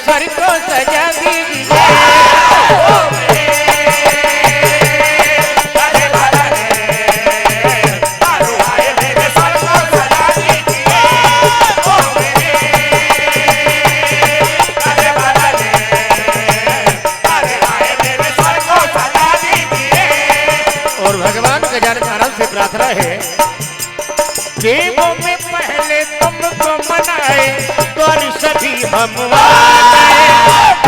Sir को सजा दीजिए। और भगवान गजानन महाराज से प्रार्थना है, देवों में पहले तुमको मनाए, द्वार सभी हम वाले।